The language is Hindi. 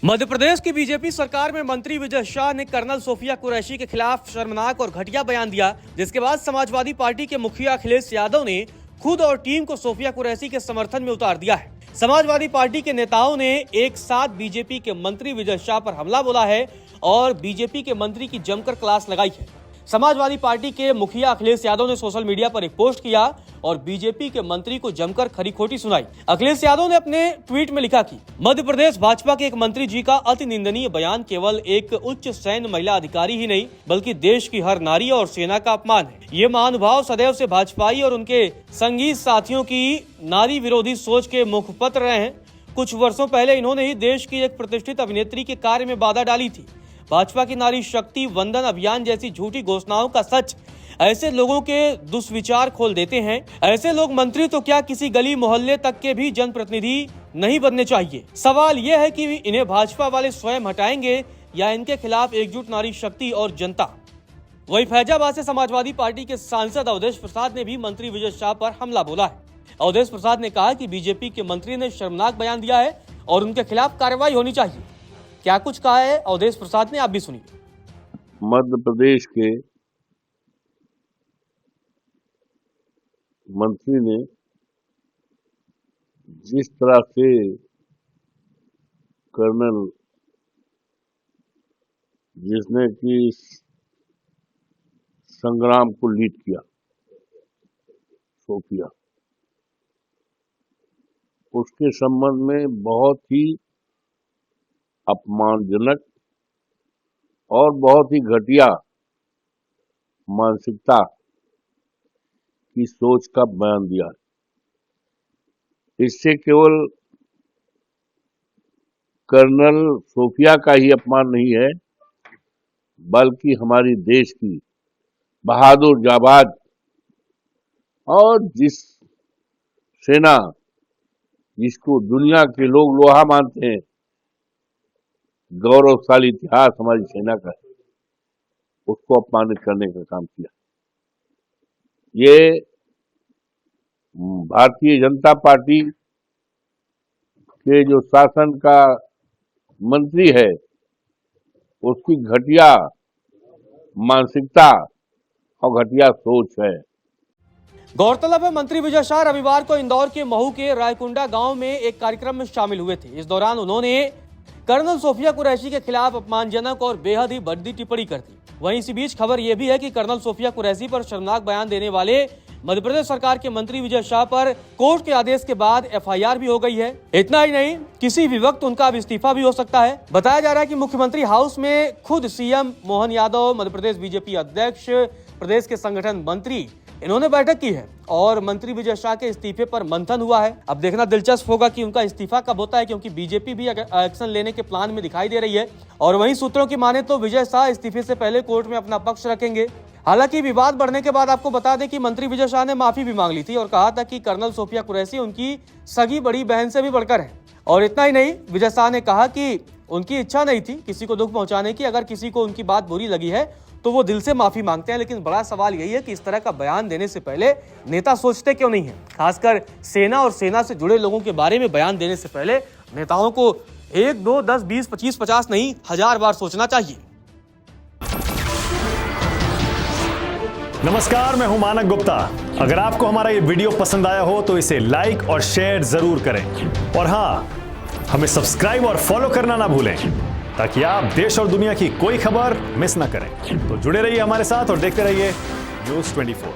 मध्य प्रदेश की बीजेपी सरकार में मंत्री विजय शाह ने कर्नल सोफिया कुरैशी के खिलाफ शर्मनाक और घटिया बयान दिया, जिसके बाद समाजवादी पार्टी के मुखिया अखिलेश यादव ने खुद और टीम को सोफिया कुरैशी के समर्थन में उतार दिया है। समाजवादी पार्टी के नेताओं ने एक साथ बीजेपी के मंत्री विजय शाह पर हमला बोला है और बीजेपी के मंत्री की जमकर क्लास लगाई है। समाजवादी पार्टी के मुखिया अखिलेश यादव ने सोशल मीडिया पर एक पोस्ट किया और बीजेपी के मंत्री को जमकर खरी खोटी सुनाई। अखिलेश यादव ने अपने ट्वीट में लिखा कि मध्य प्रदेश भाजपा के एक मंत्री जी का अति निंदनीय बयान केवल एक उच्च सैन्य महिला अधिकारी ही नहीं बल्कि देश की हर नारी और सेना का अपमान है। ये महानुभाव सदैव से भाजपाई और उनके संगी साथियों की नारी विरोधी सोच के मुखपत्र रहे हैं। कुछ वर्षों पहले इन्होंने ही देश की एक प्रतिष्ठित अभिनेत्री के कार्य में बाधा डाली थी। भाजपा की नारी शक्ति वंदन अभियान जैसी झूठी घोषणाओं का सच ऐसे लोगों के दुष्विचार खोल देते हैं। ऐसे लोग मंत्री तो क्या किसी गली मोहल्ले तक के भी जनप्रतिनिधि नहीं बनने चाहिए। सवाल यह है कि इन्हें भाजपा वाले स्वयं हटाएंगे या इनके खिलाफ एकजुट नारी शक्ति और जनता। वहीं फैजाबाद से समाजवादी पार्टी के सांसद अवधेश प्रसाद ने भी मंत्री विजय शाह पर हमला बोला है। अवधेश प्रसाद ने कहा कि बीजेपी के मंत्री ने शर्मनाक बयान दिया है और उनके खिलाफ कार्रवाई होनी चाहिए। क्या कुछ कहा है अवधेश प्रसाद ने, आप भी सुनिए। मध्य प्रदेश के मंत्री ने जिस तरह से कर्नल जिसने कि संग्राम को लीड किया सोफिया, उसके संबंध में बहुत ही अपमानजनक और बहुत ही घटिया मानसिकता की सोच का बयान दिया है। इससे केवल कर्नल सोफिया का ही अपमान नहीं है बल्कि हमारी देश की बहादुर जाबाज और जिस सेना जिसको दुनिया के लोग लोहा मानते हैं, गौरवशाली इतिहास हमारी सेना का है, उसको अपमानित करने का काम किया। ये भारतीय जनता पार्टी के जो शासन का मंत्री है उसकी घटिया मानसिकता और घटिया सोच है। गौरतलब है मंत्री विजय शाह रविवार को इंदौर के महू के रायकुंडा गांव में एक कार्यक्रम में शामिल हुए थे। इस दौरान उन्होंने कर्नल सोफिया कुरैशी के खिलाफ अपमानजनक और बेहद ही भद्दी टिप्पणी कर दी। वहीं इसी बीच खबर यह भी है कि कर्नल सोफिया कुरैशी पर शर्मनाक बयान देने वाले मध्य प्रदेश सरकार के मंत्री विजय शाह पर कोर्ट के आदेश के बाद एफआईआर भी हो गई है। इतना ही नहीं, किसी भी वक्त उनका अब इस्तीफा भी हो सकता है। बताया जा रहा है कि मुख्यमंत्री हाउस में खुद सीएम मोहन यादव, मध्य प्रदेश बीजेपी अध्यक्ष, प्रदेश के संगठन मंत्री इन्होंने बैठक की है और मंत्री विजय शाह के इस्तीफे पर मंथन हुआ है। अब देखना दिलचस्प होगा कि उनका इस्तीफा कब होता है, क्योंकि बीजेपी भी एक्शन लेने के प्लान में दिखाई दे रही है। और वहीं सूत्रों की माने तो विजय शाह इस्तीफे से पहले कोर्ट में अपना पक्ष रखेंगे। हालांकि विवाद बढ़ने के बाद आपको बता दें कि मंत्री विजय शाह ने माफी भी मांग ली थी और कहा था कि कर्नल सोफिया कुरैशी उनकी सगी बड़ी बहन से भी बढ़कर है। और इतना ही नहीं, विजय शाह ने कहा कि उनकी इच्छा नहीं थी किसी को दुख पहुंचाने की। अगर किसी को उनकी बात बुरी लगी है तो वो दिल से माफी मांगते हैं। लेकिन बड़ा सवाल यही है कि इस तरह का बयान देने से पहले नेता सोचते क्यों नहीं है। खासकर सेना और सेना से जुड़े लोगों के बारे में बयान देने से पहले नेताओं को 1, 2, 10, 20, 25, 50 नहीं 1000 बार सोचना चाहिए। नमस्कार, मैं हूं मानक गुप्ता। अगर आपको हमारा ये वीडियो पसंद आया हो तो इसे लाइक और शेयर जरूर करें और हाँ, हमें सब्सक्राइब और फॉलो करना ना भूलें ताकि आप देश और दुनिया की कोई खबर मिस ना करें। तो जुड़े रहिए हमारे साथ और देखते रहिए News 24।